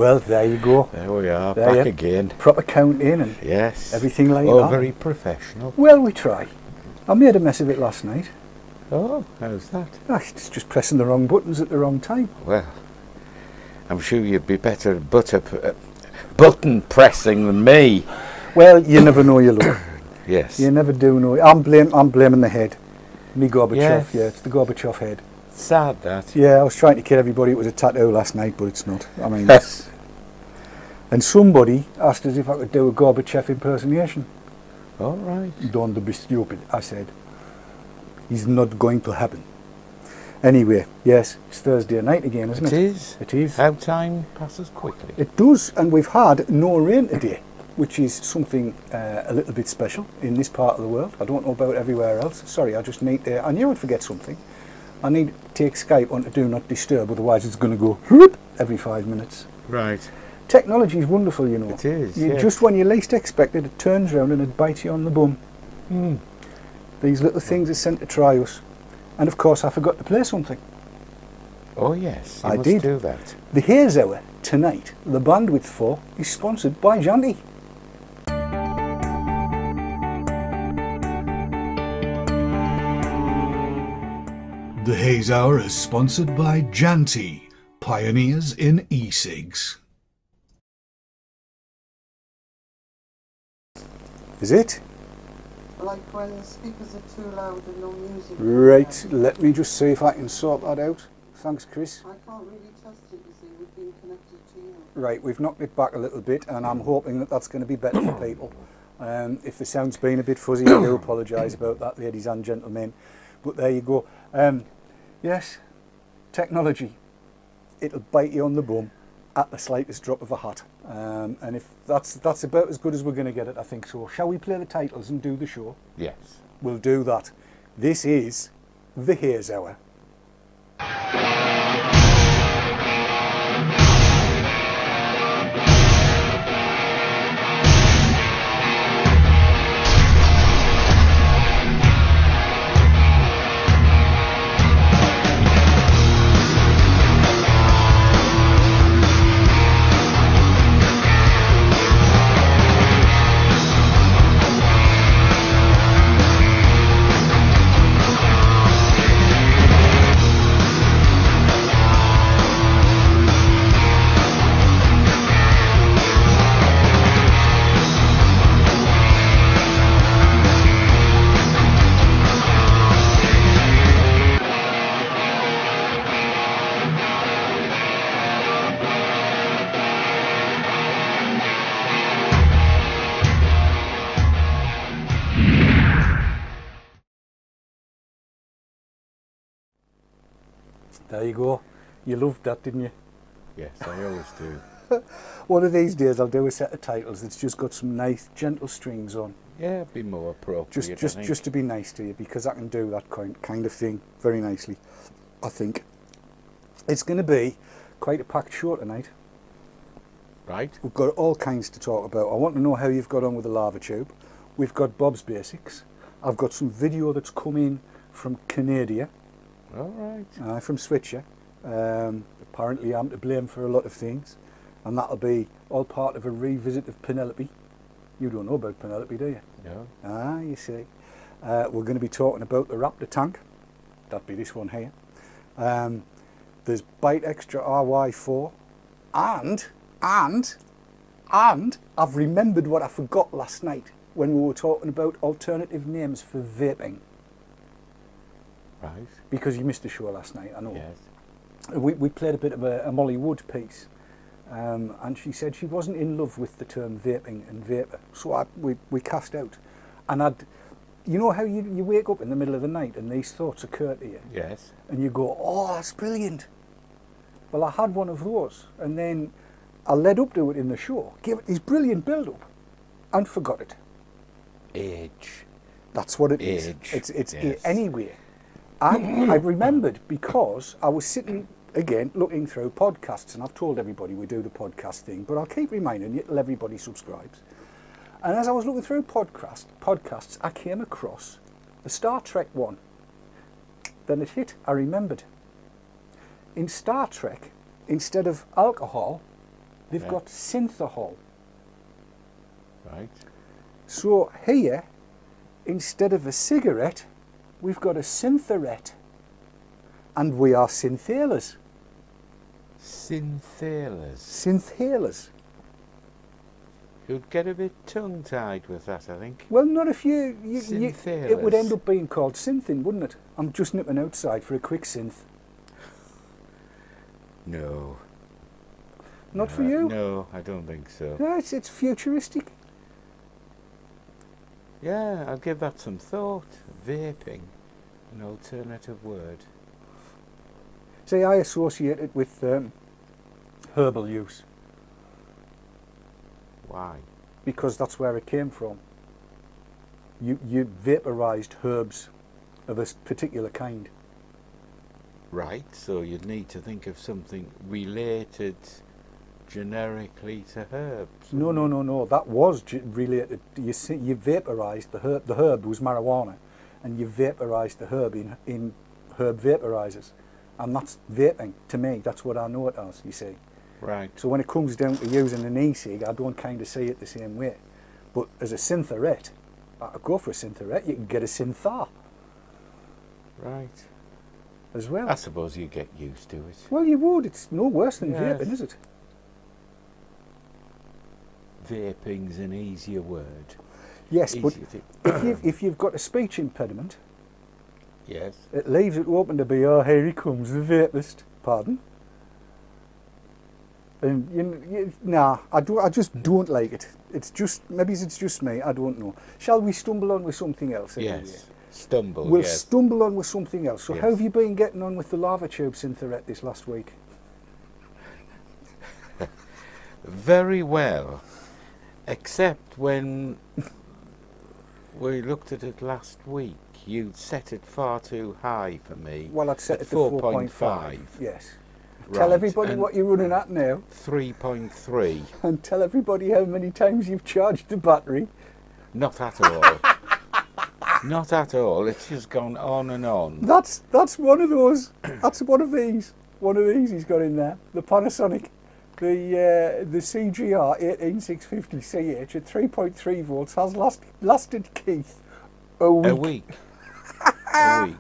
Well, there you go. There we are, There back you. again. Proper counting and Yes. everything like Oh, that. very professional. Well, we try. I made a mess of it last night. Oh, how's that? It's just pressing the wrong buttons at the wrong time. Well, I'm sure you'd be better button pressing than me. Well, you never know your luck. Yes. You never do know. I'm blaming the head. Me Gorbachev, Yes. yeah, it's the Gorbachev head. Sad that. Yeah, I was trying to kid everybody it was a tattoo last night, but it's not. I mean, it's... And somebody asked us if I could do a Gorbachev impersonation. All right. Don't be stupid, I said. It's not going to happen. Anyway, yes, it's Thursday night again, isn't it? It is. It is. How time passes quickly. It does, and we've had no rain today, which is something a little bit special in this part of the world. I don't know about everywhere else. Sorry, I just need to... I knew I'd forget something. I need to take Skype onto Do Not Disturb, otherwise it's going to go whoop every 5 minutes. Right. Technology is wonderful, you know. It is, yes. Just when you least expect it, it turns round and it bites you on the bum. Mm. These little things are sent to try us. And of course I forgot to play something. Oh yes, you I must did. do that. The Haze Hour tonight, the Bandwidth 4, is sponsored by Janty. The Haze Hour is sponsored by Janty, pioneers in e-cigs. Is it? Like when the speakers are too loud and no music. Right, let me just see if I can sort that out. Thanks, Chris. I can't really test it, you see, with being connected to you. Right, we've knocked it back a little bit, and I'm hoping that that's going to be better for people. If the sound's been a bit fuzzy, I do apologise about that, ladies and gentlemen. But there you go. Yes, technology. It'll bite you on the bum at the slightest drop of a hat. And if that's about as good as we're going to get it, I think so. Shall we play the titles and do the show? Yes. We'll do that. This is the Haze Hour. There you go. You loved that, didn't you? Yes, I always do. One of these days I'll do a set of titles that's just got some nice, gentle strings on. Yeah, be more appropriate. Just to be nice to you, because I can do that kind of thing very nicely, I think. It's going to be quite a packed show tonight. Right. We've got all kinds to talk about. I want to know how you've got on with the lava tube. We've got Bob's Basics. I've got some video that's come in from Canada. All right. From Switcher. Apparently I'm to blame for a lot of things, and that'll be all part of a revisit of Penelope. You don't know about Penelope, do you? No. You see. We're going to be talking about the Raptor Tank. That'd be this one here. There's Byte Extra RY4, and I've remembered what I forgot last night when we were talking about alternative names for vaping. Right. Because you missed the show last night, I know. Yes. We played a bit of a Molly Wood piece, and she said she wasn't in love with the term vaping and vapor, so we cast out. And you know how you wake up in the middle of the night and these thoughts occur to you? Yes. And you go, oh, that's brilliant. Well, I had one of those, and then I led up to it in the show, gave it this brilliant build-up, and forgot it. Age. That's what it is. Age. It's Yes. Anyway. I remembered because I was sitting, again, looking through podcasts, and I've told everybody we do the podcast thing, but I'll keep reminding you till everybody subscribes. And as I was looking through podcasts, I came across the Star Trek one. Then it hit, I remembered. In Star Trek, instead of alcohol, They've got synthahol. Right. So here, instead of a cigarette, we've got a syntharette. And we are synthalers. Synthalers. Synthalers. You'd get a bit tongue-tied with that, I think. Well, not if you Synthalers. it would end up being called synthing, wouldn't it? I'm just nipping outside for a quick synth. No. Not for you? No, I don't think so. No, it's futuristic. Yeah, I'll give that some thought. Vaping, an alternative word. See, I associate it with herbal use. Why? Because that's where it came from. You vaporised herbs of a particular kind. Right, so you'd need to think of something related generically to herbs. No. That was related. You see, you vaporised the herb. The herb was marijuana, and you vaporised the herb in herb vaporisers, and that's vaping to me. That's what I know it as. You see. Right. So when it comes down to using an e-cig, I don't kind of see it the same way. But as a syntharette, I go for a syntharette. You can get a synthar Right. as well. I suppose you get used to it. Well, you would. It's no worse than Yes. vaping, is it? Vaping's an easier word. Yes, but Easier to if you've got a speech impediment, yes. it leaves it open to be, oh, here he comes, the vapist. Pardon? And nah, I just don't like it. It's just, maybe it's just me, I don't know. Shall we stumble on with something else? Anyway? Yes. Stumble. We'll yes. stumble on with something else. So Yes. how have you been getting on with the lava tube syntharette this last week? Very well, except when we looked at it last week, you'd set it far too high for me. Well, I'd set at it to 4.5. Yes. Tell Right, everybody and what you're running at now, 3.3. and tell everybody how many times you've charged the battery. Not at all. Not at all. It's just gone on and on. That's one of those. That's one of these. One of these he's got in there. The Panasonic, the CGR 18650CH at 3.3 volts has lasted Keith a week. A week. A week.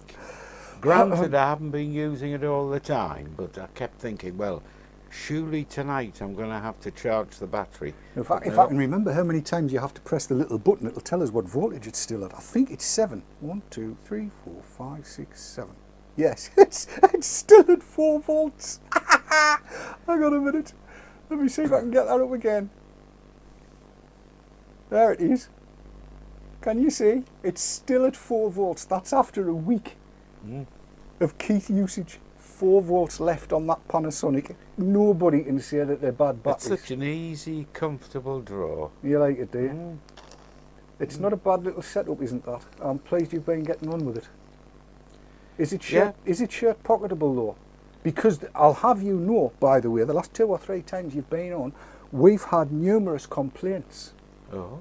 Granted, I haven't been using it all the time, but I kept thinking, well, surely tonight I'm going to have to charge the battery. If I can remember how many times you have to press the little button, it'll tell us what voltage it's still at. I think it's 7. 1, 2, 3, 4, 5, 6, 7. Yes, it's still at 4 volts. Hang on a minute. Let me see if I can get that up again. There it is. Can you see? It's still at 4 volts. That's after a week of Keith usage. 4 volts left on that Panasonic. Nobody can say that they're bad batteries. It's such an easy, comfortable draw. You like it, do you? It's not a bad little setup, isn't that? I'm pleased you've been getting on with it. Is it shirt pocketable though? Because I'll have you know, by the way, the last 2 or 3 times you've been on, we've had numerous complaints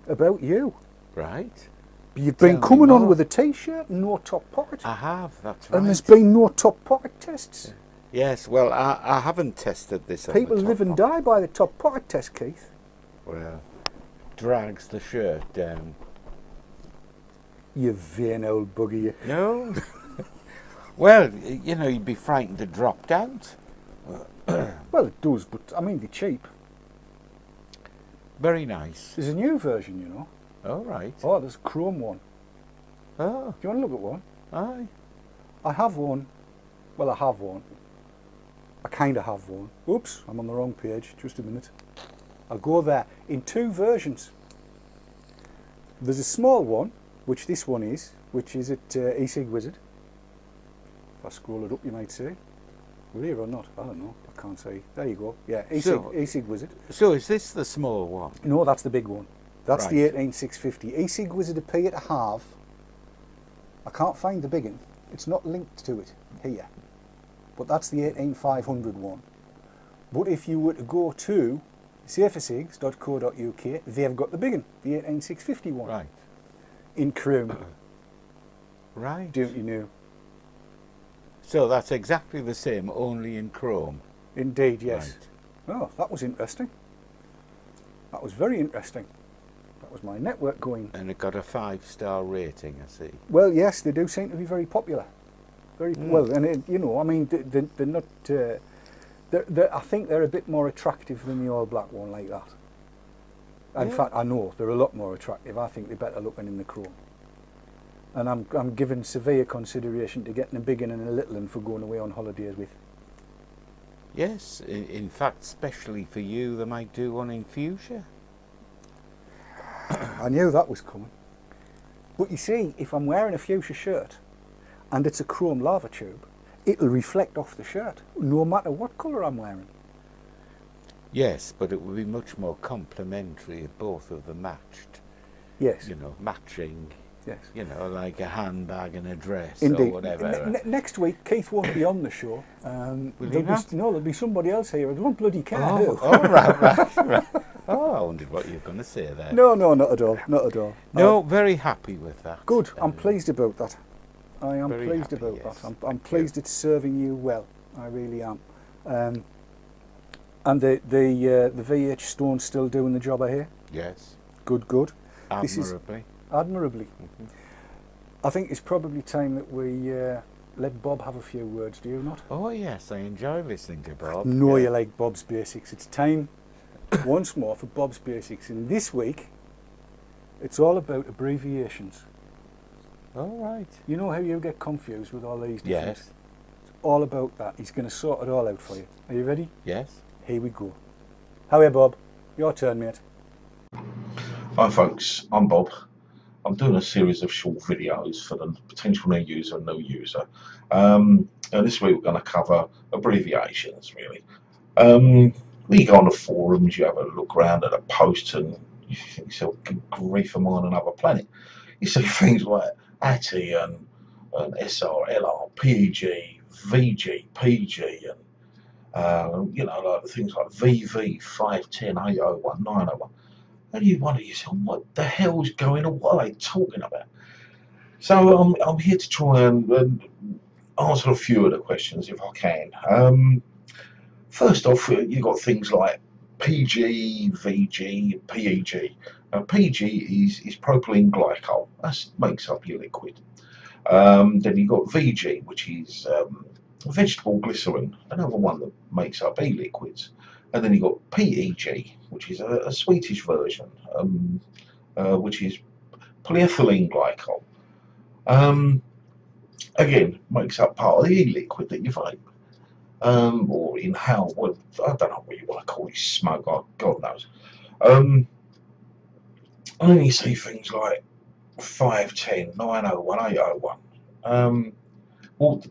about you. Right. You've been Tell me coming on more. with a t-shirt, no top pocket. I have, that's right. And there's been no top pocket tests. Yes, well, I haven't tested this on People the top live and pocket. die by the top pocket test, Keith. Well, drags the shirt down. You vain old bugger, you. No. Well, you know, you'd be frightened it dropped out. Well, it does, but I mean, they're cheap. Very nice. There's a new version, you know. All right. Oh, there's a chrome one. Oh, Do you want to look at one? aye. I have one. Well, I have one. I kind of have one. Oops, I'm on the wrong page. Just a minute. I'll go there. In 2 versions. There's a small one, which this one is, which is at e-cig Wizard. If I scroll it up, you might see. Will you or not? I don't know. I can't see. There you go. Yeah, e-cig Wizard. So is this the small one? No, that's the big one. That's the Right. 18650. e-cig Wizard appear to have. I can't find the big one. It's not linked to it here. But that's the 18500 one. But if you were to go to safercigs.co.uk, they've got the big one, the 18650 one. Right. In chrome. Right. Don't you know? So that's exactly the same, only in chrome. Indeed, yes. Oh, that was interesting. That was very interesting. That was my network going. And it got a 5-star rating, I see. Well, yes, they do seem to be very popular. Very well, and you know, I mean, they're not. I think they're a bit more attractive than the all black one like that. In fact, I know they're a lot more attractive. I think they're better looking in the chrome. And I'm giving severe consideration to getting a big one and a little one for going away on holidays with. Yes, in fact, especially for you, they might do one in fuchsia. I knew that was coming. But you see, if I'm wearing a fuchsia shirt and it's a chrome lava tube, it'll reflect off the shirt, no matter what colour I'm wearing. Yes, but it would be much more complimentary if both of them matched. Yes. You know, matching. Yes. You know, like a handbag and a dress Indeed. or whatever. Next week, Keith won't be on the show. Will he not? There'll be somebody else here. I don't bloody care who. Right. Oh, I wondered what you were going to say there. No, not at all. Not at all. No, very happy with that. Good. I'm pleased about that. I am very pleased happy, about yes. that. I'm pleased it's serving you well. I really am. And the VH Stone's still doing the job, I hear. Yes. Good. Admirably. Admirably. I think it's probably time that we let Bob have a few words, do you not? Oh, yes, I enjoy listening to Bob. No, you like Bob's Basics. It's time once more for Bob's Basics. And this week, it's all about abbreviations. All right. You know how you get confused with all these different... Yes. It's all about that. He's going to sort it all out for you. Are you ready? Yes. Here we go. How are you, Bob? Your turn, mate. Hi folks, I'm Bob. I'm doing a series of short videos for the potential new user and no user. And this week we're going to cover abbreviations, really. When you go on the forums, you have a look around at a post and you think yourself, good grief, am I on another planet? You see things like ATI and SR, LR, PEG, VG, PG, and you know, like things like VV, 510, 801, 901. And you wonder yourself, what the hell's going on? What are they talking about? So I'm here to try and answer a few of the questions if I can. First off, you've got things like PG, VG, PEG. PG is propylene glycol. That makes up your liquid. Then you've got VG, which is vegetable glycerin, another one that makes up e-liquids. And then you've got PEG, which is a Swedish version, which is polyethylene glycol. Again, makes up part of the e-liquid that you vape. Or inhale, well, I don't know what you want to call it, smoke, God knows. And then you see things like 510, 901, 801. Well,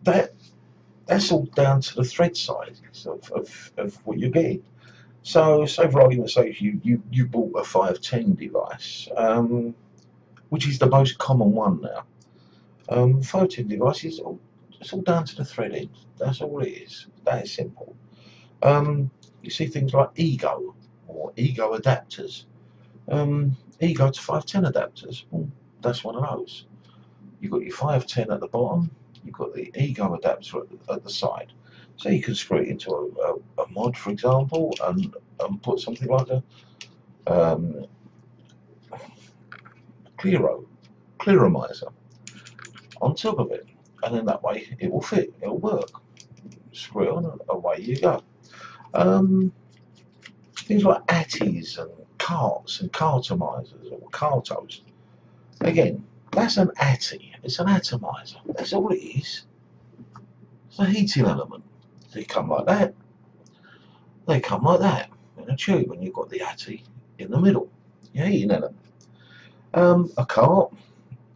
that's all down to the thread sizes of what you're getting. So, say for argument's sake, you bought a 510 device, which is the most common one now. 510 device it's all down to the thread end. That's all it is. That is simple. You see things like Ego or Ego adapters. Ego to 510 adapters. Well, that's one of those. You've got your 510 at the bottom. You've got the Ego adapter at the side. So you can screw it into a mod, for example, and put something like a clearomizer on top of it, and then that way it will fit, it'll work. Screw it on and away you go. Things like ATIs and carts and cartomizers or cartos. Again, that's an ATI, it's an atomizer, that's all it is. It's a heating element. They come like that. They come like that in a tube, and you've got the ATI in the middle, your heating element. A cart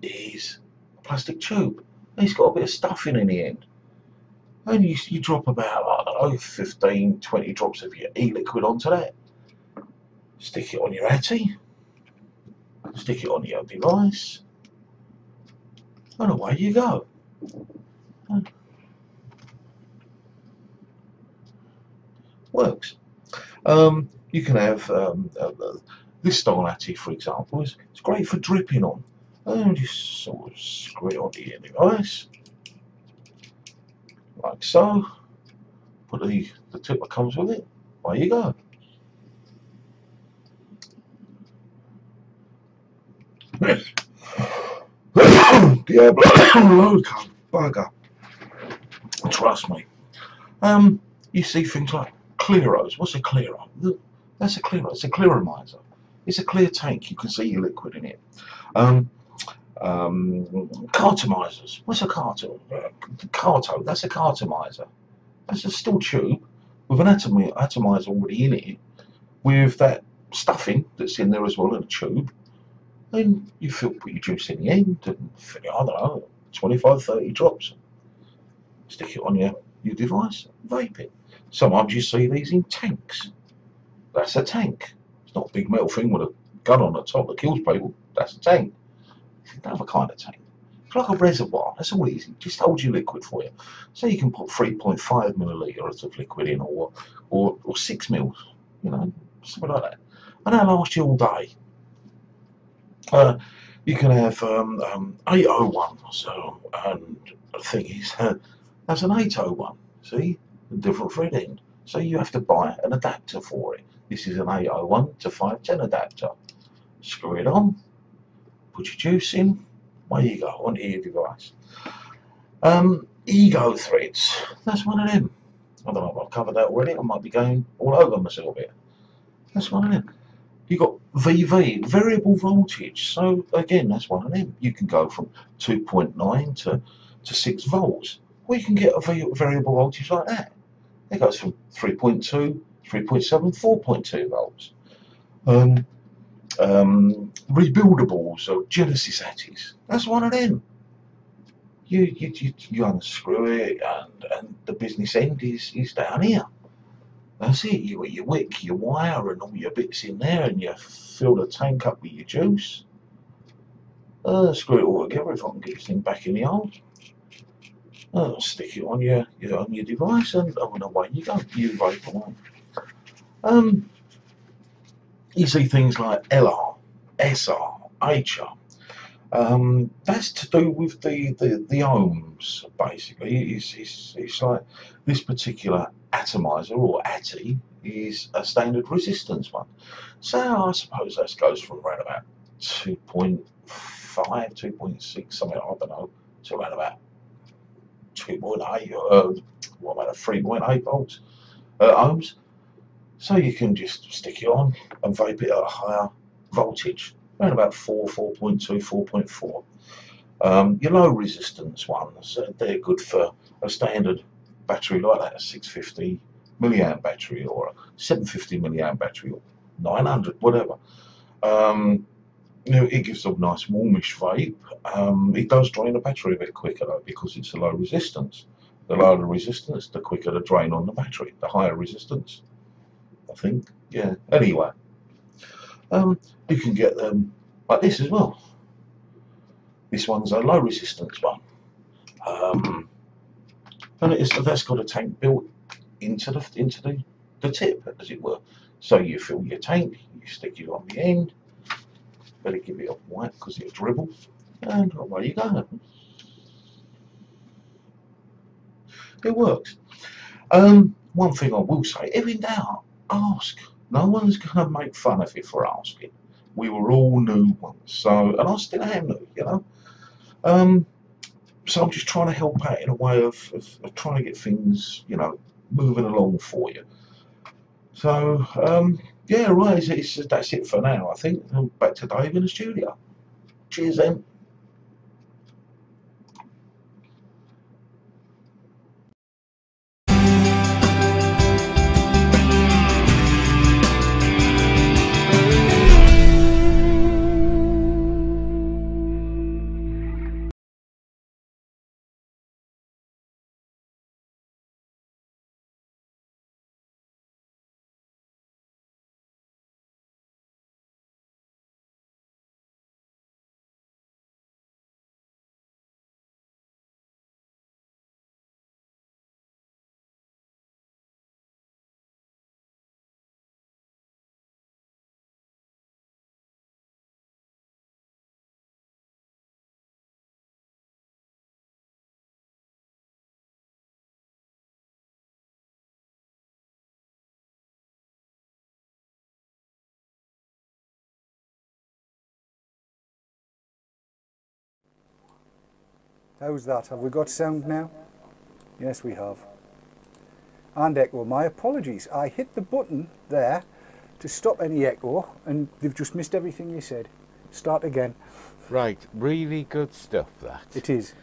is a plastic tube. It's got a bit of stuffing in the end. And you drop about, I don't know, 15, 20 drops of your e-liquid onto that. Stick it on your ATI. Stick it on your device. And away you go. Works. You can have this style ATI, for example, it's great for dripping on. And just sort of screw it onto your device, like so. Put the tip that comes with it. There you go. Diablo, bugger. Trust me. You see things like clearos. What's a clearo? That's a clearo. It's a clearomizer. It's a clear tank. You can see your liquid in it. Cartomizers. What's a carto? Carto. That's a cartomizer. That's a steel tube with an atomizer already in it, with that stuffing that's in there as well in a tube. And you put your juice in the end and fill it, I don't know, 25, 30 drops. Stick it on your device, vape it. Sometimes you see these in tanks. That's a tank. It's not a big metal thing with a gun on the top that kills people. That's a tank. It's another kind of tank. It's like a reservoir. That's all easy. Just holds your liquid for you. So you can put 3.5 millilitres of liquid in, or 6 mils, you know, something like that. And that'll last you all day. You can have 801. So, and the thing is, that's an 801. See, a different thread end. So you have to buy an adapter for it. This is an 801 to 510 adapter. Screw it on. Put your juice in. Away you go onto your device. Ego threads. That's one of them. I don't know if I've covered that already. I might be going all over myself here. That's one of them. You've got VV, variable voltage. So again, that's one of them. You can go from 2.9 to 6 volts. Or you can get a variable voltage like that. It goes from 3.2, 3.7, 4.2 volts. Rebuildables or Genesis ATIs. That's one of them. You unscrew it, and the business end is down here. That's it. You got your wick, your wire, and all your bits in there, and you fill the tank up with your juice. Screw it all together if I can get this thing back in the hole. Stick it on your device, and away you go. You vape away. You see things like LR, SR, HR. That's to do with the ohms, basically. It's like this particular atomizer, or ATI, is a standard resistance one. So I suppose that goes from around about 2.5, 2.6, something, I don't know, to around about 2.8, what about 3.8 volts, ohms. So you can just stick it on and vape it at a higher voltage, around about 4.2, 4.4. Your low resistance ones, they're good for a standard battery like that, a 650 milliamp battery, or a 750 milliamp battery, or 900, whatever. It gives a nice warmish vape. It does drain the battery a bit quicker though, because it's a low resistance. The lower the resistance, the quicker the drain on the battery. The higher resistance, I think. Yeah. Anyway, you can get them like this as well. This one's a low resistance one, and that's got a tank built into the tip, as it were. So you fill your tank, you stick it on the end. Better give it a wipe because it'll dribble, and away you go. It works. One thing I will say, if in doubt, ask. No one's going to make fun of you for asking. We were all new once, so, and I still am new, you know. So I'm just trying to help out in a way of trying to get things, you know, moving along for you. So, yeah, right, that's it for now, I think. Back to Dave in the studio. Cheers then. How's that? Have we got sound now? Yes, we have. And echo. My apologies. I hit the button there to stop any echo, and they've just missed everything you said. Start again. Right, really good stuff, that. It is.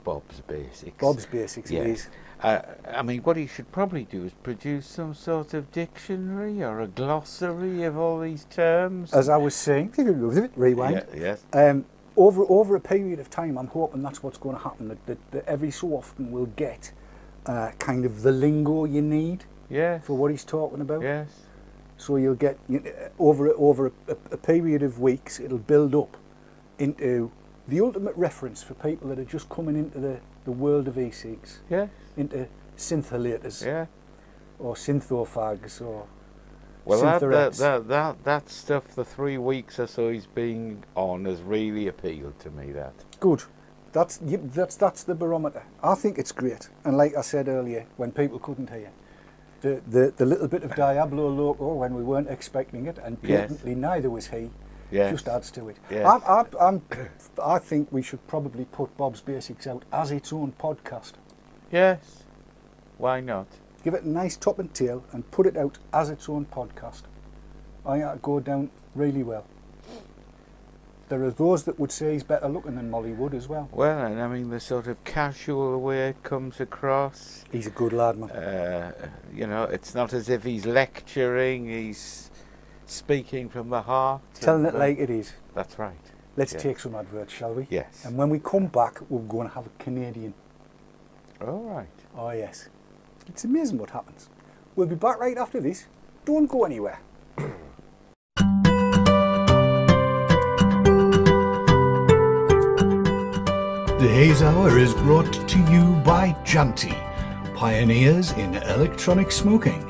Bob's Basics. Bob's Basics, yes. it is. I mean, what he should probably do is produce some sort of dictionary or a glossary of all these terms. As I was saying, rewind. Yeah, yes. Over a period of time, I'm hoping that's what's going to happen, that every so often we'll get kind of the lingo you need for what he's talking about. Yes. So you'll get, over a period of weeks, it'll build up into the ultimate reference for people that are just coming into the world of e-cigs. Yeah. Into syntholators. Yeah. Or synthofags or well, that stuff, the 3 weeks or so he's been on, has really appealed to me. That. Good. That's the barometer. I think it's great. And like I said earlier, when people couldn't hear, the little bit of Diablo Loco when we weren't expecting it, and blatantly neither was he, just adds to it. Yes. I think we should probably put Bob's Basics out as its own podcast. Yes. Why not? Give it a nice top and tail and put it out as its own podcast. I think that'd go down really well. There are those that would say he's better looking than Molly Wood as well. Well, and I mean the sort of casual way it comes across. He's a good lad, man. You know, it's not as if he's lecturing, he's speaking from the heart. Telling it like it is. That's right. Let's take some adverts, shall we? Yes. And when we come back, we're going to have a Canadian. All right. Oh, yes. It's amazing what happens. We'll be back right after this. Don't go anywhere. The Haze Hour is brought to you by Janty, pioneers in electronic smoking.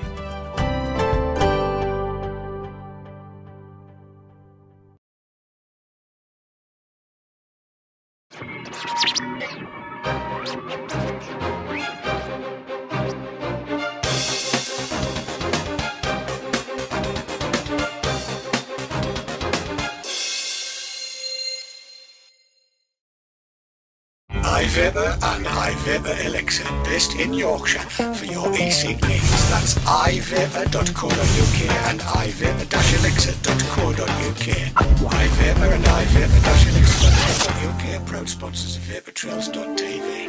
iVapor and iVapor Elixir, based in Yorkshire, for your e-cig needs. That's ivapor.co.uk and ivapor-elixir.co.uk. iVapor and ivapor-elixir.co.uk, proud sponsors of vaportrails.tv.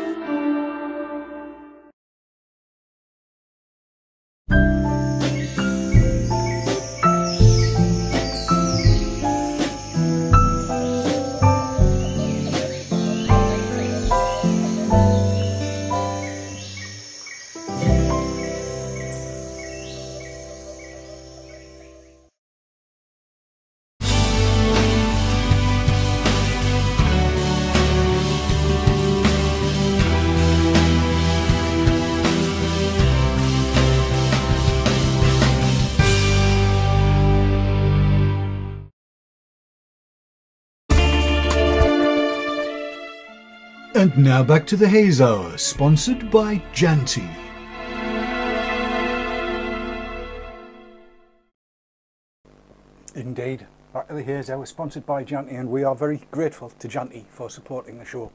And now back to the Haze Hour, sponsored by Janty. Indeed. Back to the Haze Hour, sponsored by Janty, and we are very grateful to Janty for supporting the show.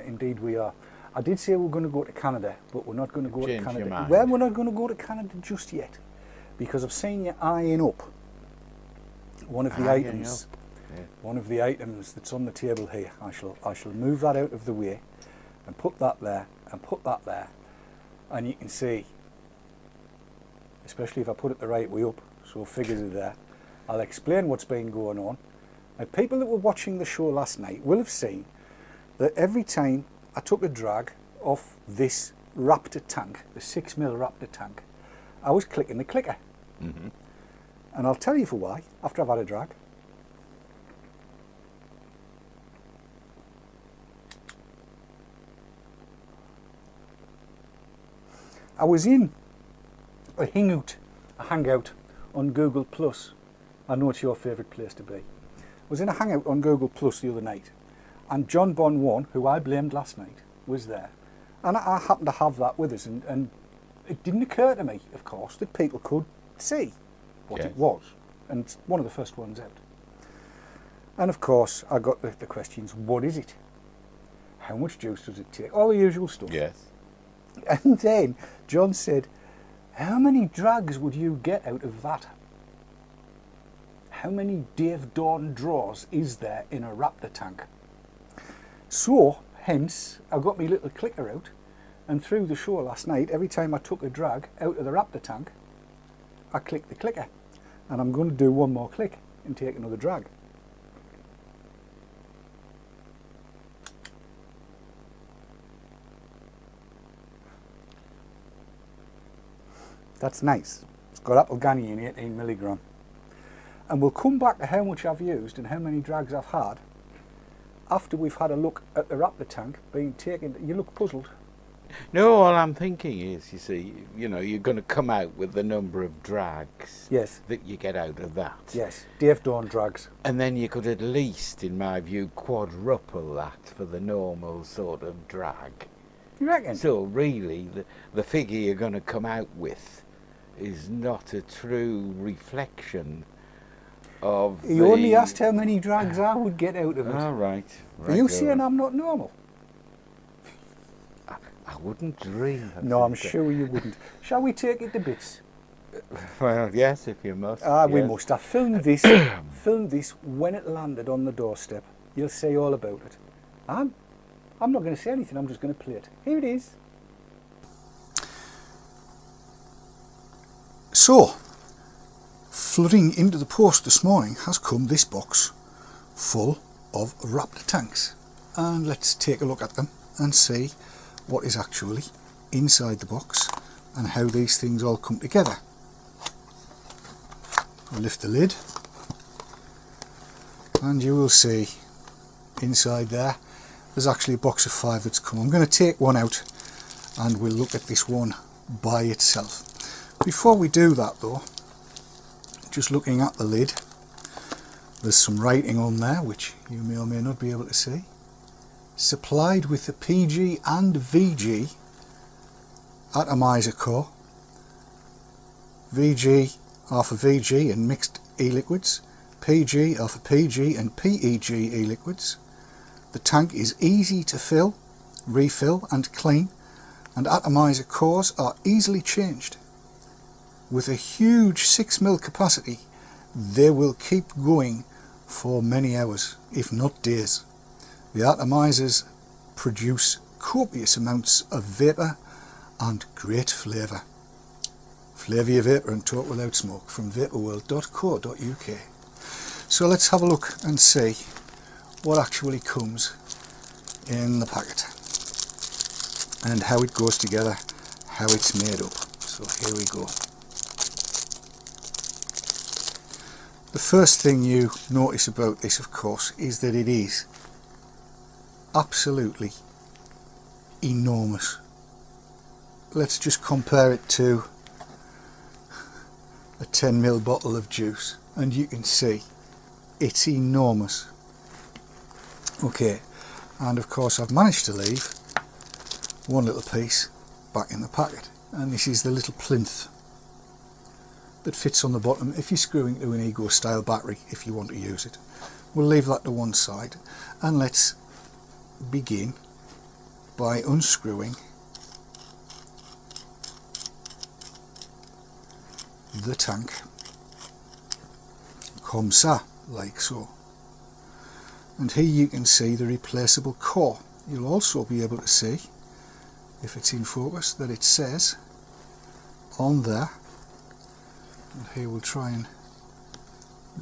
Indeed we are. I did say we're going to go to Canada, but we're not going to go to Canada. Well, we're not going to go to Canada just yet, because I've seen you eyeing up one of the items. Yeah. One of the items that's on the table here. I shall move that out of the way and put that there and put that there, and you can see, especially if I put it the right way up so figures are there. I'll explain what's been going on. Now, people that were watching the show last night will have seen that every time I took a drag off this Raptor tank, the 6mm Raptor tank, I was clicking the clicker. Mm-hmm. And I'll tell you for why after I've had a drag. I was in a hangout on Google Plus. I know it's your favourite place to be. I was in a hangout on Google Plus the other night, and John Bon 1, who I blamed last night, was there. And I happened to have that with us, and it didn't occur to me, of course, that people could see what it was. And it's one of the first ones out. And of course, I got the questions, what is it? how much juice does it take? All the usual stuff. Yes. And then John said, how many drags would you get out of that? How many Dave Dawn draws is there in a Raptor tank? So, hence, I got my little clicker out, and through the show last night, every time I took a drag out of the Raptor tank, I clicked the clicker. And I'm going to do one more click and take another drag. That's nice. It's got apple ganny in 18 milligram. And we'll come back to how much I've used and how many drags I've had after we've had a look at the Raptor tank being taken. You look puzzled. No, all I'm thinking is, you see, you know, you're going to come out with the number of drags Yes. that you get out of that. Yes, Dave Dawn drags. And then you could at least, in my view, quadruple that for the normal sort of drag. You reckon? So really, the figure you're going to come out with is not a true reflection of You only asked how many drags I would get out of it. All right. Are you saying I'm not normal? I wouldn't dream of No, I'm that. sure you wouldn't. Shall we take it to bits? Well, yes, if you must. We yes. must. I filmed this, filmed this when it landed on the doorstep. You'll see all about it. I'm not going to say anything, I'm just going to play it. Here it is. So, flooding into the post this morning has come this box full of Raptor tanks. And let's take a look at them and see what is actually inside the box and how these things all come together. I'll lift the lid and you will see inside there's actually a box of 5 that's come. I'm going to take one out and we'll look at this one by itself. Before we do that though, just looking at the lid, there's some writing on there which you may or may not be able to see. Supplied with the PG and VG atomizer core. VG are for VG and mixed e-liquids. PG are for PG and PEG e-liquids. The tank is easy to fill, refill and clean, and atomizer cores are easily changed. With a huge 6mm capacity, they will keep going for many hours, if not days. The atomizers produce copious amounts of vapour and great flavour. Flavour your vapour and talk without smoke from vaporworld.co.uk. So let's have a look and see what actually comes in the packet and how it goes together, how it's made up. So here we go. The first thing you notice about this, of course, is that it is absolutely enormous. Let's just compare it to a 10ml bottle of juice and you can see it's enormous. Okay, and of course I've managed to leave one little piece back in the packet, and this is the little plinth that fits on the bottom if you're screwing to an Ego style battery if you want to use it. We'll leave that to one side and let's begin by unscrewing the tank, comme ça, like so. And here you can see the replaceable core. You'll also be able to see, if it's in focus, that it says on there, and here we'll try and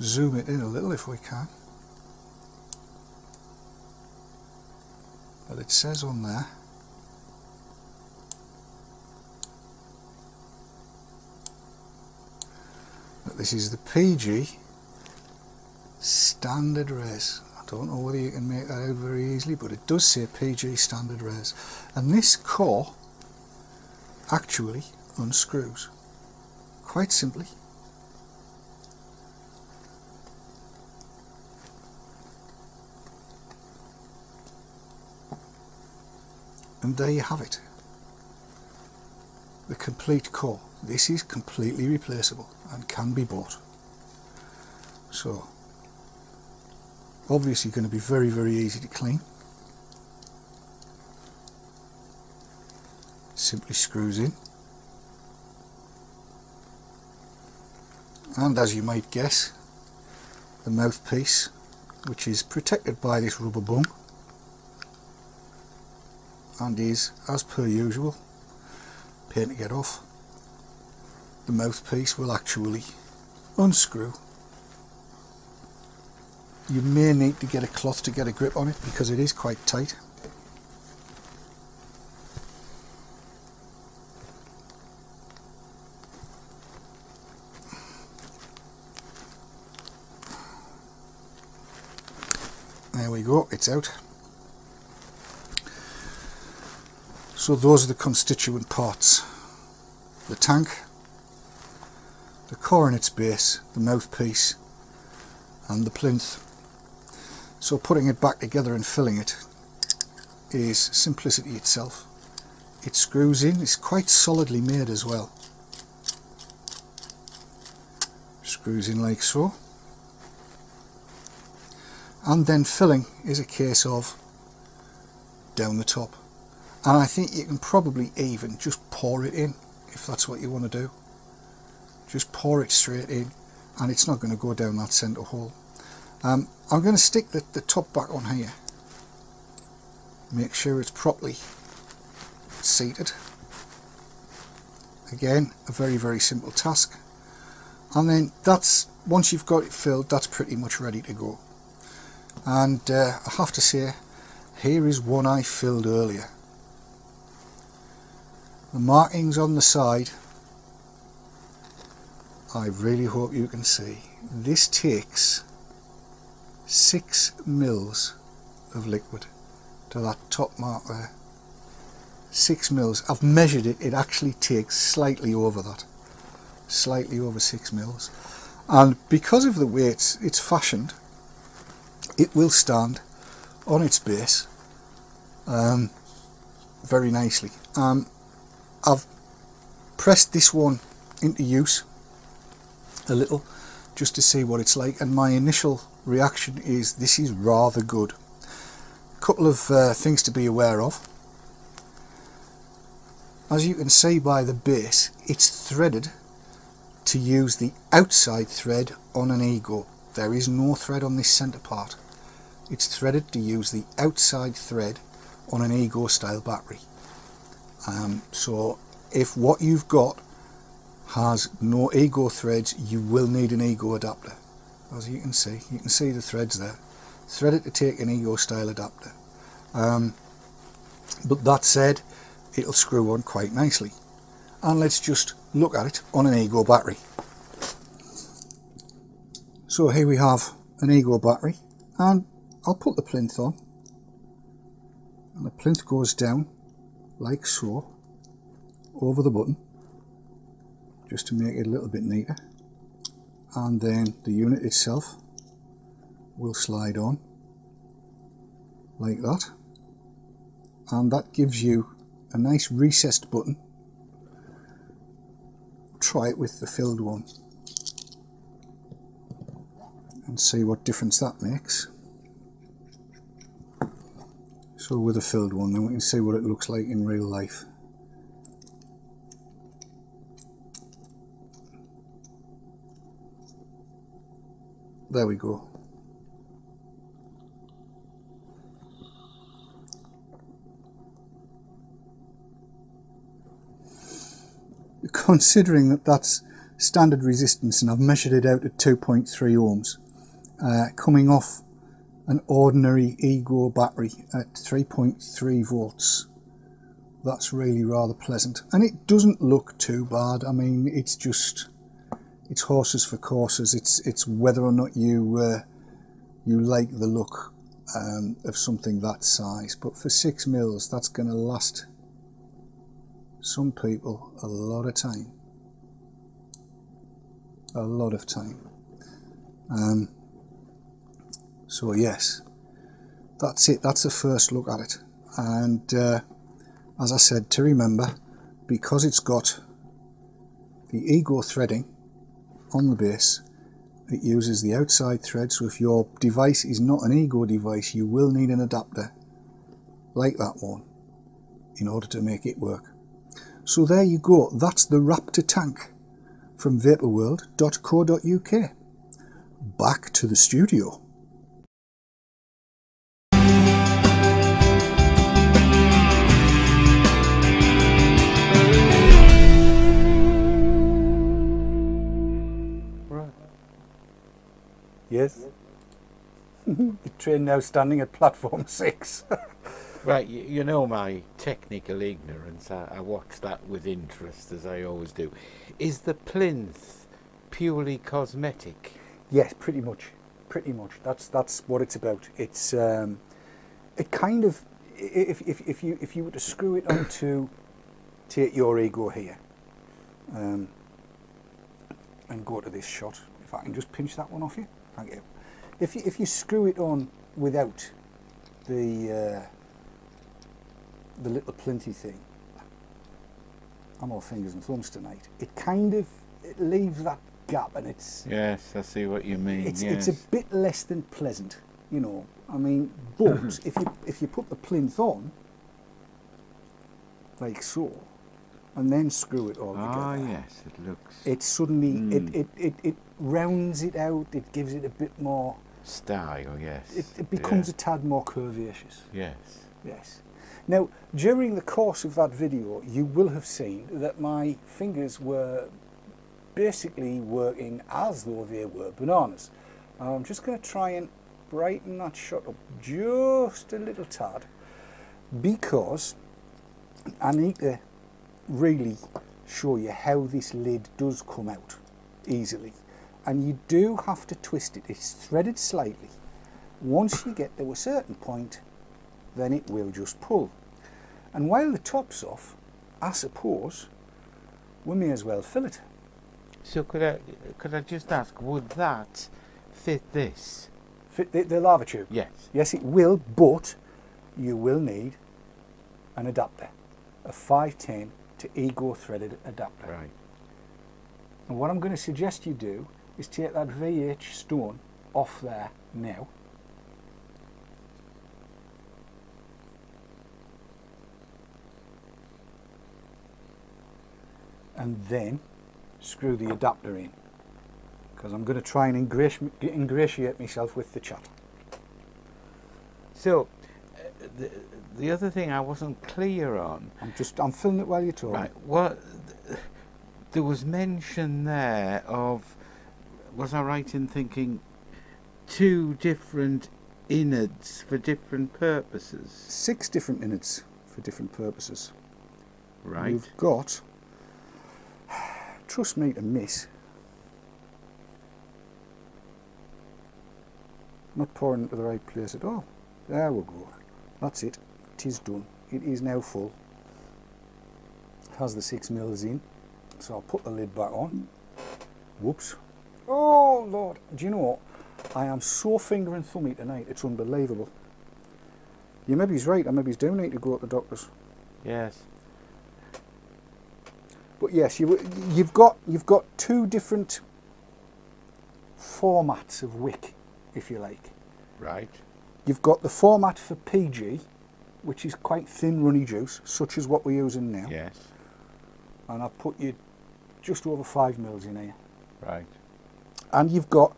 zoom it in a little if we can, but it says on there that this is the PG standard res. I don't know whether you can make that out very easily, but it does say PG standard res, and this core actually unscrews quite simply. And there you have it, the complete core. This is completely replaceable and can be bought. So obviously going to be very, very easy to clean. simply screws in, and as you might guess, the mouthpiece, which is protected by this rubber bung and is, as per usual, pain to get off, the mouthpiece will actually unscrew. You may need to get a cloth to get a grip on it because it is quite tight. There we go, it's out. So those are the constituent parts: the tank, the core and its base, the mouthpiece and the plinth. So putting it back together and filling it is simplicity itself. It screws in, it's quite solidly made as well. Screws in like so. And then filling is a case of down the top. And I think you can probably even just pour it in if that's what you want to do. Just pour it straight in and it's not going to go down that centre hole. I'm going to stick the top back on here. Make sure it's properly seated. Again, a very, very simple task. And then that's, once you've got it filled, that's pretty much ready to go. And I have to say, here is one I filled earlier. The markings on the side, I really hope you can see. This takes 6 mils of liquid to that top mark there. 6 mils. I've measured it, it actually takes slightly over that. Slightly over 6 mils. And because of the way it's fashioned, it will stand on its base very nicely. I've pressed this one into use a little just to see what it's like, and my initial reaction is this is rather good. A couple of things to be aware of. As you can see by the base, it's threaded to use the outside thread on an ego. There is no thread on this centre part. It's threaded to use the outside thread on an ego style battery. So if what you've got has no ego threads, you will need an ego adapter. As you can see the threads there. Threaded to take an ego style adapter. But that said, it'll screw on quite nicely. And let's just look at it on an ego battery. So here we have an ego battery, and I'll put the plinth on, and the plinth goes down like so over the button just to make it a little bit neater, and then the unit itself will slide on like that, and that gives you a nice recessed button. Try it with the filled one and see what difference that makes. So with a filled one, then we can see what it looks like in real life. There we go. Considering that that's standard resistance, and I've measured it out at 2.3 ohms, coming off an ordinary ego battery at 3.3 volts, that's really rather pleasant, and it doesn't look too bad. I mean, it's horses for courses. It's whether or not you like the look of something that size. But for 6 mils, that's going to last some people a lot of time. A lot of time. So yes, that's it. That's the first look at it. And as I said, to remember, because it's got the ego threading on the base, it uses the outside thread. So if your device is not an ego device, you will need an adapter like that one in order to make it work. So there you go. That's the Raptor Tank from vaporworld.co.uk. Back to the studio. Right. Yes? The train now standing at platform 6. Right, you know my technical ignorance. I watch that with interest, as I always do. Is the plinth purely cosmetic? Yes, pretty much. Pretty much. That's what it's about. It's it kind of, if you were to screw it onto, take your ego here, and go to this shot. If I can just pinch that one off you, thank you. If you screw it on without the little plinty thing, I'm all fingers and thumbs tonight. It kind of leaves that gap, and it's, Yes, I see what you mean. it's yes. a bit less than pleasant, you know. I mean, but if you put the plinth on like so, and then screw it all Ah, together, yes, it looks it suddenly it rounds it out. It gives it a bit more. style. Yes, It becomes a tad more curvaceous. yes. Yes. Now, during the course of that video, you will have seen that my fingers were basically working as though they were bananas. I'm just going to try and brighten that shot up just a little tad, because I need to really show you how this lid does come out easily. And you do have to twist it. It's threaded slightly. Once you get to a certain point, then it will just pull. And while the top's off, I suppose we may as well fill it. So could I just ask, would that fit this? Fit the lava tube? Yes. Yes, it will, but you will need an adapter, a 510 to Ego threaded adapter. Right. And what I'm going to suggest you do is take that VH stone off there now. And then screw the adapter in, because I'm going to try and ingratiate myself with the chat. So the other thing I wasn't clear on. I'm filling it while you're talking. Right. What there was mention there of, was I right in thinking, 2 different innards for different purposes? 6 different innards for different purposes. Right. You've got, trust me to miss, not pouring into the right place at all. There we go. That's it. It is done. It is now full. It has the 6 mils in. So I'll put the lid back on. Whoops. Oh Lord. Do you know what? I am so finger and thummy tonight, it's unbelievable. You maybe he's right, I maybe do need to go to the doctors. Yes. But yes, you've got 2 different formats of wick, if you like. Right. You've got the format for PG, which is quite thin runny juice, such as what we're using now. Yes. And I've put you just over 5 mils in here. Right. And you've got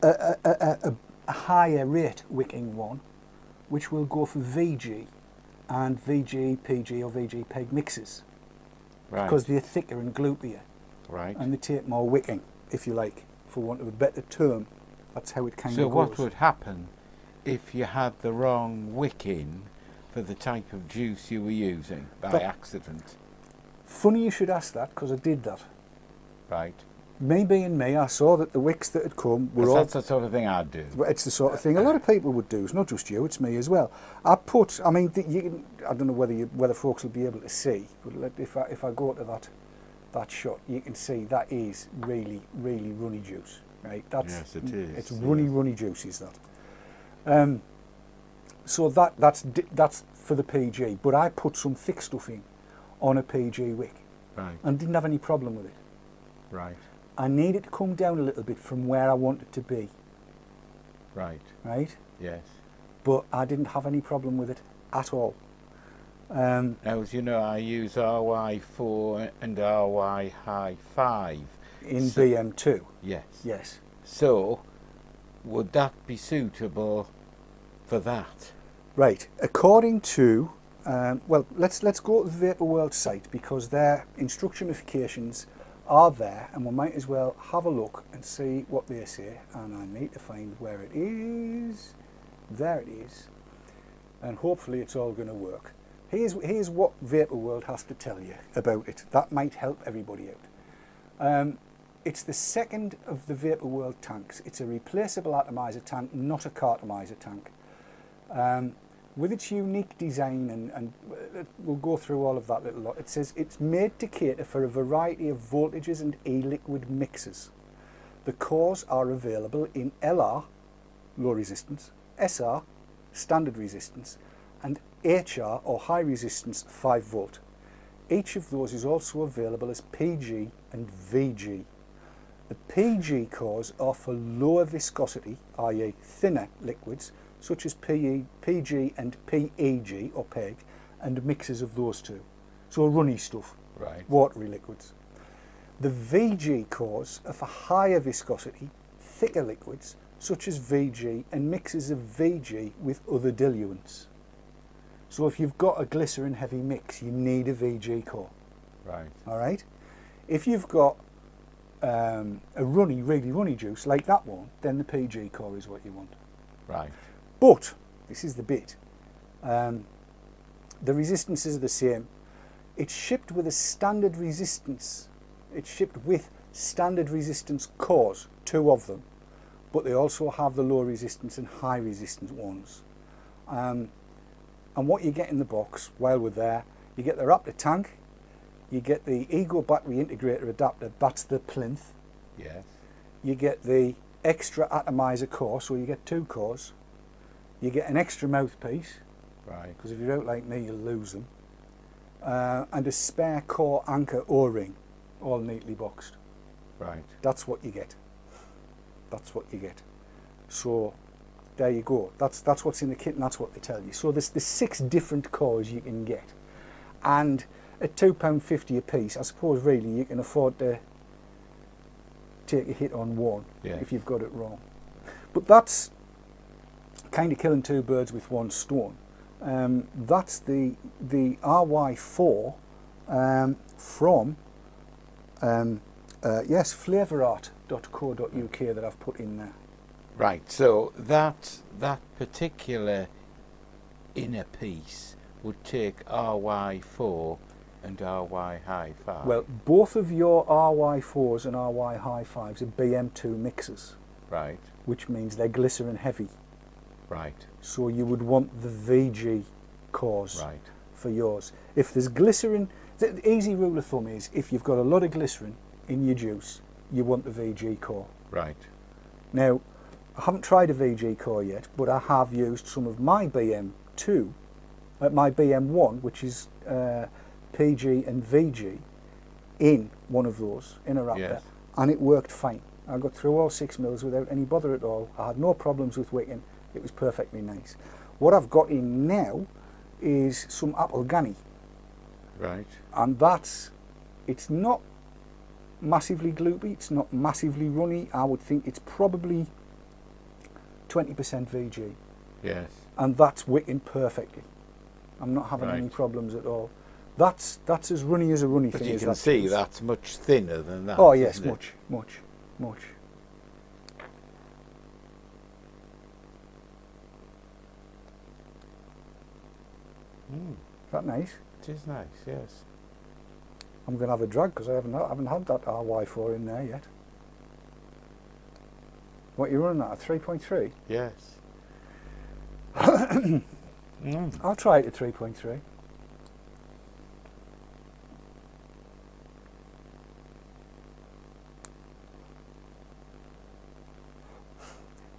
a higher rate wicking one, which will go for VG and VG, PG or VG peg mixes. Right. Because they're thicker and gloopier. Right. And they take more wicking, if you like, for want of a better term. That's how it kind So of goes. what would happen if you had the wrong wicking for the type of juice you were using by accident? Funny you should ask that, because I did that. Right. Me being me, I saw that the wicks that had come were all... That's the sort of thing I'd do. It's the sort of thing a lot of people would do. It's not just you, it's me as well. I put, I mean, I don't know whether folks will be able to see, but if I go to that shot, you can see that is really, really runny juice, right? Yes, it is. It's runny juice, is that. So that's for the PG, but I put some thick stuff in on a PG wick, Right. and didn't have any problem with it. Right. I need it to come down a little bit from where I want it to be, Right. right? Yes. But I didn't have any problem with it at all. Now, as you know, I use RY4 and RY High 5. In BM2? Yes. Yes. So, would that be suitable for that? Right. According to, well, let's go to the Vapor World site, because their instructionifications are there, and we might as well have a look and see what they say. And I need to find where it is. There it is. And hopefully it's all going to work. Here's what Vapor World has to tell you about it. That might help everybody out. It's the second of the Vapor World tanks. It's a replaceable atomizer tank, not a cartomizer tank. With its unique design, and we'll go through all of that little lot. It says it's made to cater for a variety of voltages and e-liquid mixes. The cores are available in LR, low resistance, SR, standard resistance, and HR, or high resistance, 5 volt. Each of those is also available as PG and VG. The PG cores are for lower viscosity, i.e. thinner liquids, such as PG and PEG, or PEG, and mixes of those two. So runny stuff, Right. watery liquids. The VG cores are for higher viscosity, thicker liquids, such as VG and mixes of VG with other diluents. So if you've got a glycerin heavy mix, you need a VG core. Right. All right. If you've got a runny, really runny juice like that one, then the PG core is what you want. Right. But this is the bit. The resistances are the same. It's shipped with a standard resistance. It's shipped with standard resistance cores, 2 of them, but they also have the low resistance and high resistance ones. And what you get in the box while we're there, you get the Raptor Tank, you get the Ego battery integrator adapter, that's the plinth. Yes. You get the extra atomizer core, so you get 2 cores. You get an extra mouthpiece, Right. because if you're out like me, you'll lose them. And a spare core anchor O-ring, all neatly boxed. Right. That's what you get. That's what you get. So there you go. That's what's in the kit, and that's what they tell you. So there's 6 different cores you can get, and at £2.50 a piece, I suppose really you can afford to take a hit on one, Yeah. if you've got it wrong. But that's kind of killing 2 birds with 1 stone. That's the RY4 from yes, flavorart.co.uk that I've put in there. Right. So that particular inner piece would take RY4 and RY High 5. Well, both of your RY4s and RY High 5s are BM2 mixers, Right. which means they're glycerin heavy. Right. So you would want the VG cores Right. for yours. If there's glycerin, the easy rule of thumb is if you've got a lot of glycerin in your juice, you want the VG core. Right. Now, I haven't tried a VG core yet, but I have used some of my BM2, my BM1, which is PG and VG, in one of those, in a Raptor, Yes. and it worked fine. I got through all 6 mils without any bother at all. I had no problems with wicking. It was perfectly nice. What I've got in now is some apple ganny, Right. and it's not massively gloopy, it's not massively runny. I would think it's probably 20% VG, Yes. and that's wicking perfectly. I'm not having any Right. problems at all. That's as runny as a runny But thing you as can that see juice. that's much thinner than that. Oh yes, isn't it? much. Is that nice? It is nice. Yes. I'm going to have a drag because I haven't had that RY4 in there yet. What are you running at? A 3.3? Yes. I'll try it at 3.3.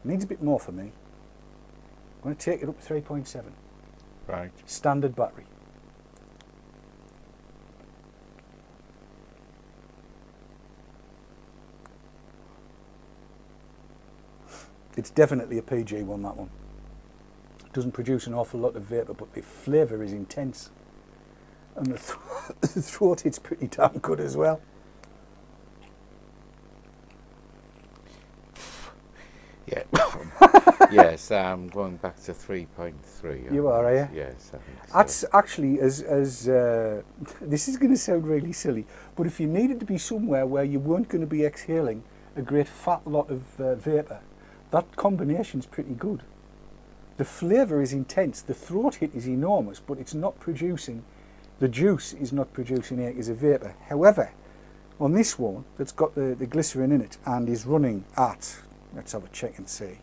Needs a bit more for me. I'm going to take it up to 3.7. Right. Standard battery. It's definitely a PG one, that one. It doesn't produce an awful lot of vapour, but the flavour is intense. and the throat hit's pretty damn good as well. Yeah. Yes, I'm going back to 3.3. You are you? Yes, I think so. That's actually, this is going to sound really silly, but if you needed to be somewhere where you weren't going to be exhaling a great fat lot of vapour, that combination's pretty good. The flavour is intense, the throat hit is enormous, but it's not producing, the juice is not producing acres of vapour. However, on this one that's got the glycerin in it and is running at, let's have a check and see.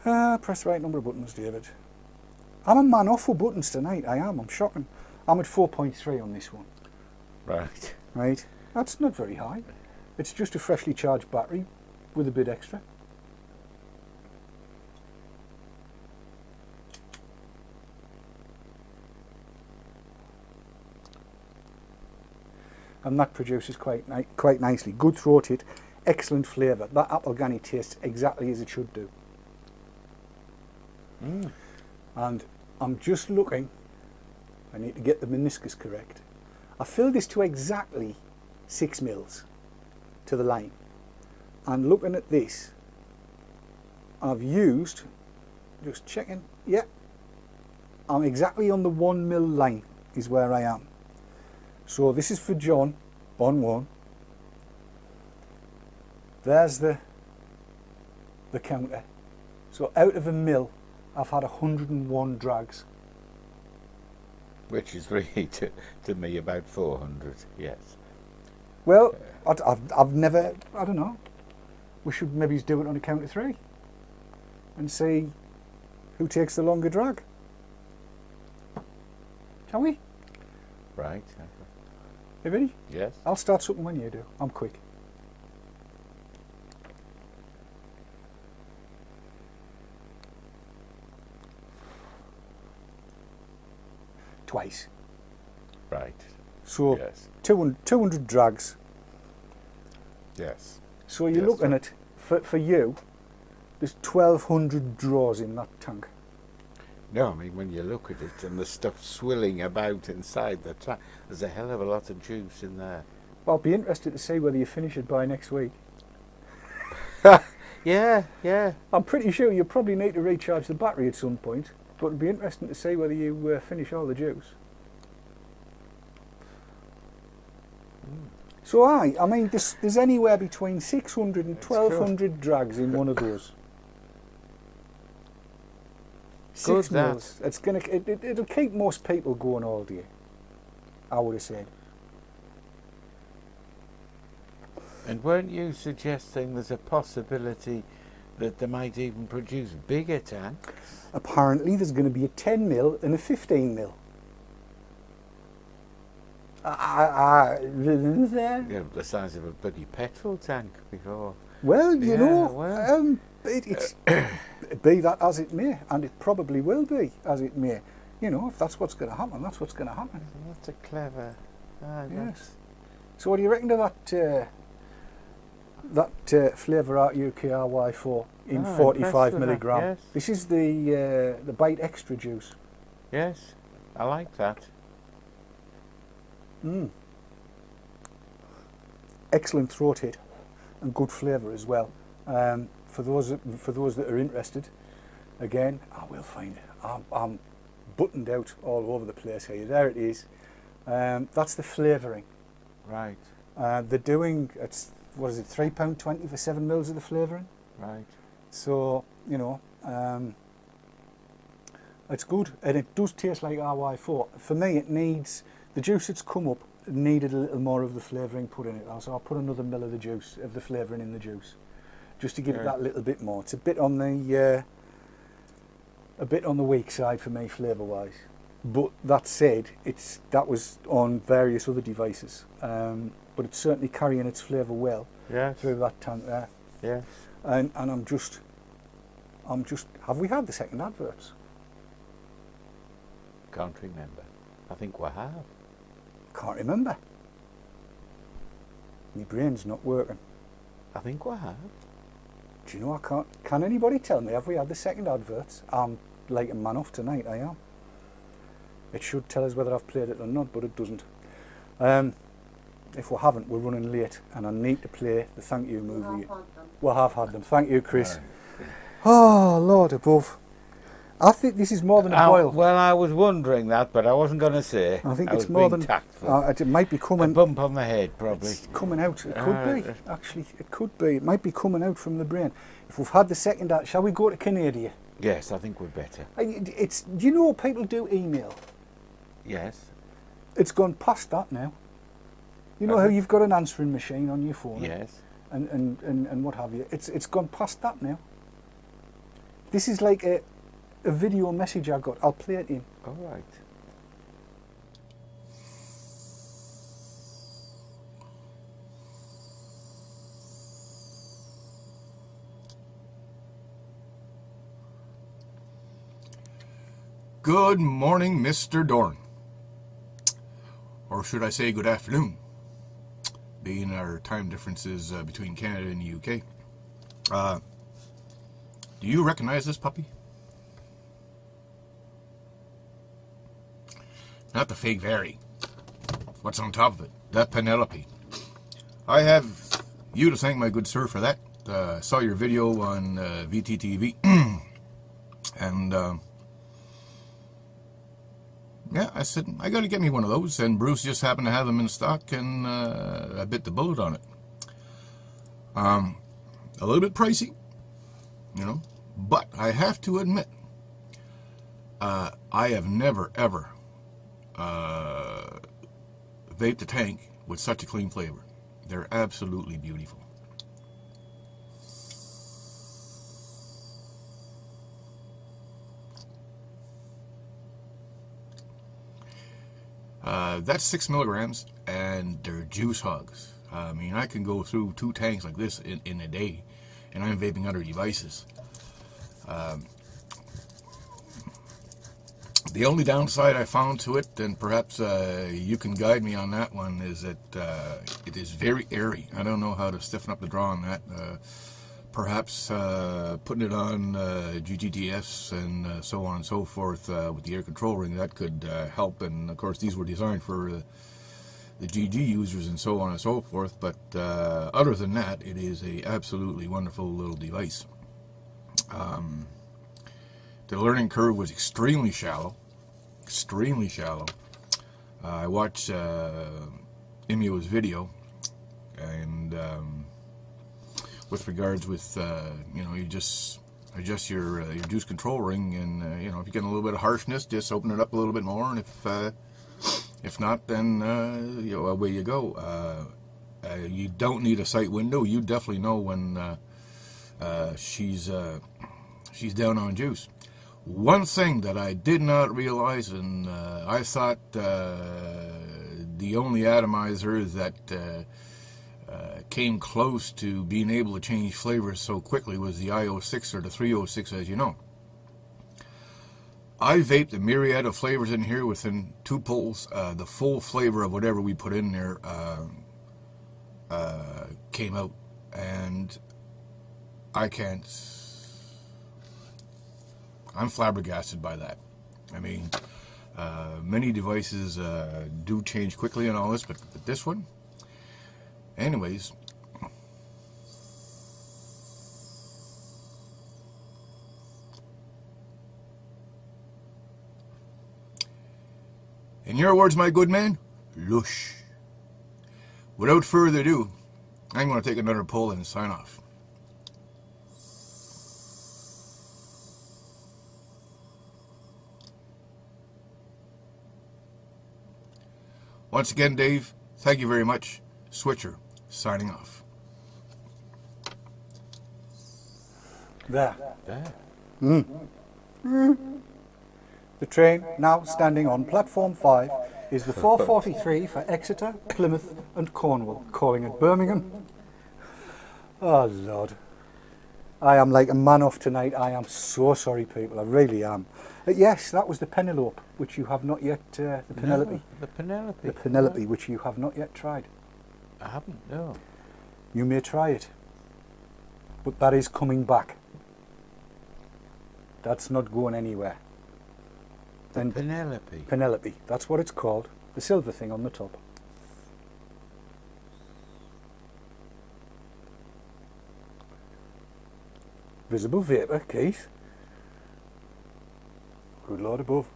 Press the right number of buttons, David. I'm a man off for buttons tonight, I am, I'm shocking. I'm at 4.3 on this one. Right. Right, that's not very high. It's just a freshly charged battery with a bit extra. And that produces quite nicely. Good throat hit, excellent flavour. That apple ganny tastes exactly as it should do. And I'm just looking, I need to get the meniscus correct. I filled this to exactly 6 mils to the line. And looking at this, I've used, just checking, yeah, I'm exactly on the 1 mil line is where I am. So this is for John on 1. There's the counter. So out of a mil, I've had 101 drags. Which is really, to me, about 400, yes. Well, I've never, I don't know. We should maybe do it on a count of 3 and see who takes the longer drag. Shall we? Right. You ready? Yes. I'll start something when you do. I'm quick. Twice. Right. So Yes. 200 drags. Yes. So you're Yes, looking at, for you, there's 1,200 draws in that tank. No, I mean, when you look at it and the stuff swilling about inside the tank, there's a hell of a lot of juice in there. Well, I'll be interested to see whether you finish it by next week. Yeah, yeah. I'm pretty sure you probably need to recharge the battery at some point, but it'd be interesting to see whether you finish all the juice. So I mean, there's anywhere between 600 and 1,200 drags in one of those. 6 Good, that. mils. It's gonna, it'll keep most people going all day, I would have said. And weren't you suggesting there's a possibility that they might even produce bigger tanks? Apparently there's going to be a 10 mil and a 15 mil. Yeah, the size of a bloody petrol tank before. Well, you Yeah, know, well. it's be that as it may, and it probably will be as it may. You know, if that's what's going to happen, that's what's going to happen. That's a clever. Yes. So what do you reckon to that flavour out UKRY4 in 45 milligram? Yes. This is the Bite Extra juice. Yes, I like that. Excellent throat hit and good flavour as well. For those that are interested, again, I will find it. I'm buttoned out all over the place here. There it is. That's the flavouring. Right, They're doing, it's, what is it, £3.20 for 7 mils of the flavouring. right. So, you know, it's good, and it does taste like RY4. For me, it needs, the juice that's come up needed a little more of the flavouring put in it. So I'll put another mill of the juice, of the flavouring in the juice, just to give it that little bit more. It's a bit on the weak side for me, flavour-wise. But that said, that was on various other devices, but it's certainly carrying its flavour well through that tank there. Yes. And I'm just, have we had the second adverts? Can't remember. I think we have. Can't remember. My brain's not working. I think we have. Do you know, I can't, can anybody tell me, have we had the second adverts? I'm like a man off tonight, I am. It should tell us whether I've played it or not, but it doesn't. If we haven't, we're running late, and I need to play the thank you movie. We have had them. Thank you, Chris. Oh, Lord above. I think this is more than a boil. Well, I was wondering that, but I wasn't going to say. I think it's was more being than tactful. it might be coming. A bump on the head, probably. It's coming out. It could be. Actually, it could be. It might be coming out from the brain. If we've had the second act, shall we go to Canada? Yes, I think we're better. It's. Do you know people do email? Yes. It's gone past that now. You know how you've got an answering machine on your phone? Yes. And what have you? It's gone past that now. This is like a video message I got. I'll play it in. All right. Good morning, Mr. Dorn. Or should I say good afternoon, being our time differences between Canada and the UK. Do you recognize this puppy? Not the fake Very. What's on top of it? That Penelope. I have you to thank, my good sir, for that. Saw your video on VTTV. And yeah, I said, I got to get me one of those. And Bruce just happened to have them in stock, and I bit the bullet on it. A little bit pricey, you know, but I have to admit, I have never, ever vaped a tank with such a clean flavor. They're absolutely beautiful. That's 6 milligrams, and they're juice hogs. I mean, I can go through 2 tanks like this in a day, and I'm vaping other devices. The only downside I found to it, and perhaps you can guide me on that one, is that it is very airy. I don't know how to stiffen up the draw on that. Perhaps putting it on GGTS and so on and so forth with the air control ring, that could help. And of course, these were designed for the GG users and so on and so forth. But other than that, it is a absolutely wonderful little device. The learning curve was extremely shallow. Extremely shallow. I watched Imio's video, and with regards with you know, you just adjust your juice control ring, and you know, if you get a little bit of harshness, just open it up a little bit more, and if not, then you know, away you go. You don't need a sight window. You definitely know when she's down on juice. One thing that I did not realize, and I thought the only atomizer that came close to being able to change flavors so quickly was the I06 or the 306, as you know. I vaped a myriad of flavors in here within 2 pulls. The full flavor of whatever we put in there came out, and I'm flabbergasted by that. I mean, many devices do change quickly and all this, but this one, anyways. In your words, my good man, lush. Without further ado, I'm going to take another pull and sign off. Once again, Dave, thank you very much. Switcher, signing off. There. There. The train, now standing on platform 5, is the 443 for Exeter, Plymouth and Cornwall, calling at Birmingham. Oh, Lord. I am like a man off tonight. I am so sorry, people. I really am. Yes, that was the Penelope, which you have not yet... the Penelope. No, the Penelope. The Penelope, which you have not yet tried. I haven't, no. You may try it. But that is coming back. That's not going anywhere. And Penelope. Penelope, that's what it's called. The silver thing on the top. Visible vapour, Keith. Good Lord above.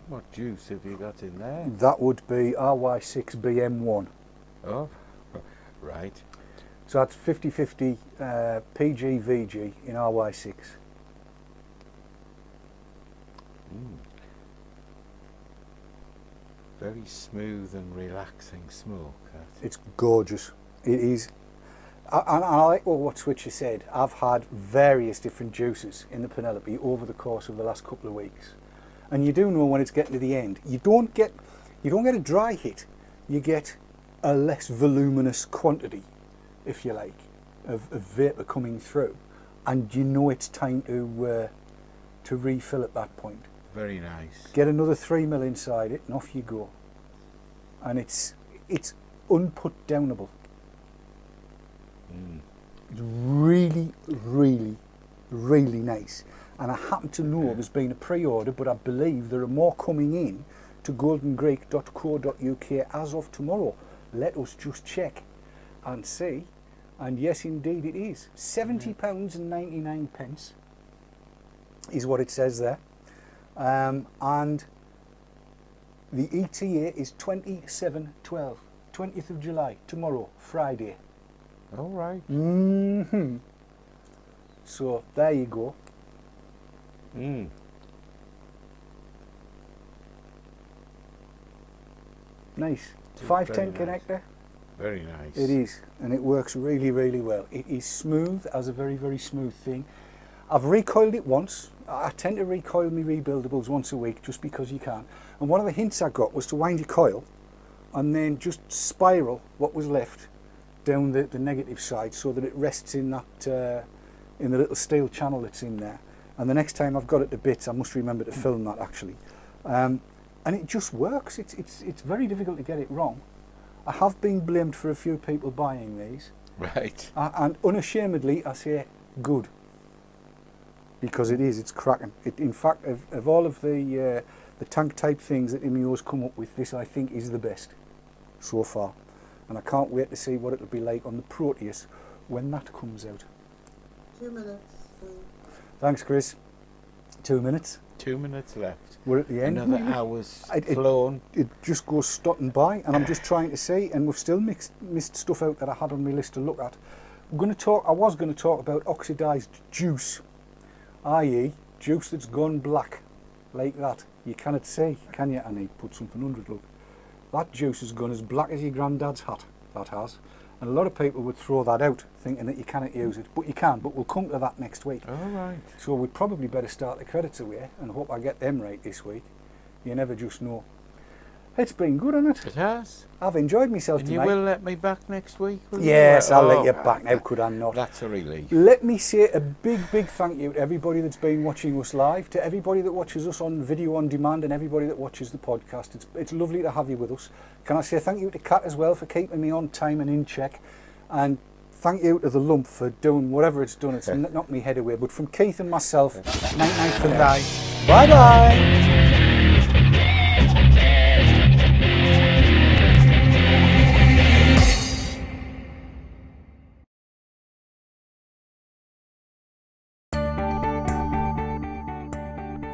What juice have you got in there? That would be RY6BM1. Oh, right. So that's 50-50 PG VG in RY6. Very smooth and relaxing smoke. That. It's gorgeous. It is. And I like what Switcher said. I've had various different juices in the Penelope over the course of the last couple of weeks, and you do know when it's getting to the end, you don't get a dry hit. You get a less voluminous quantity, if you like, of vapour coming through, and you know it's time to refill at that point. Very nice. Get another 3 ml inside it, and off you go. And it's unput downable. It's really, really, really nice. And I happen to know there's been a pre-order, but I believe there are more coming in to goldengreek.co.uk as of tomorrow. Let us just check and see. And yes, indeed it is. £70.99 is what it says there. And the ETA is 27/12, 20th of July, tomorrow, Friday. All right. So there you go. Nice. 510 connector. Very nice. It is, and it works really, really well. It is smooth, as a very, very smooth thing. I've recoiled it once. I tend to recoil my rebuildables once a week just because you can. And one of the hints I got was to wind your coil and then just spiral what was left down the negative side so that it rests in that in the little steel channel that's in there. And the next time I've got it to bits, I must remember to film that actually. And it just works. It's very difficult to get it wrong. I have been blamed for a few people buying these. Right. And unashamedly, I say good. Because it's cracking. In fact, of all of the tank type things that Imio's come up with, this I think is the best so far. And I can't wait to see what it'll be like on the Proteus when that comes out. 2 minutes. Thanks, Chris. 2 minutes. 2 minutes left. We're at the end. Another hour's flown. It just goes stotting by, and I'm just trying to see, and we've still missed stuff out that I had on my list to look at. I was going to talk about oxidised juice, i.e. juice that's gone black, like that. You cannot see, can you? I need to put something under it, look. That juice has gone as black as your granddad's hat, that has. And a lot of people would throw that out, thinking that you cannot use it. But you can, but we'll come to that next week. All right. So we'd probably better start the credits away and hope I get them right this week. You never just know. It's been good, hasn't it? It has. I've enjoyed myself tonight. And you will let me back next week, will Yes, you? I'll let you back now, could I not? That's a relief. Let me say a big, big thank you to everybody that's been watching us live, to everybody that watches us on video on demand, and everybody that watches the podcast. It's lovely to have you with us. Can I say thank you to Kat as well for keeping me on time and in check, and thank you to the lump for doing whatever it's done. It's knocked me head away. But from Keith and myself, night night for now. Bye bye.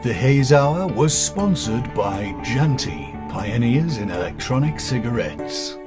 The Haze Hour was sponsored by Janty, pioneers in electronic cigarettes.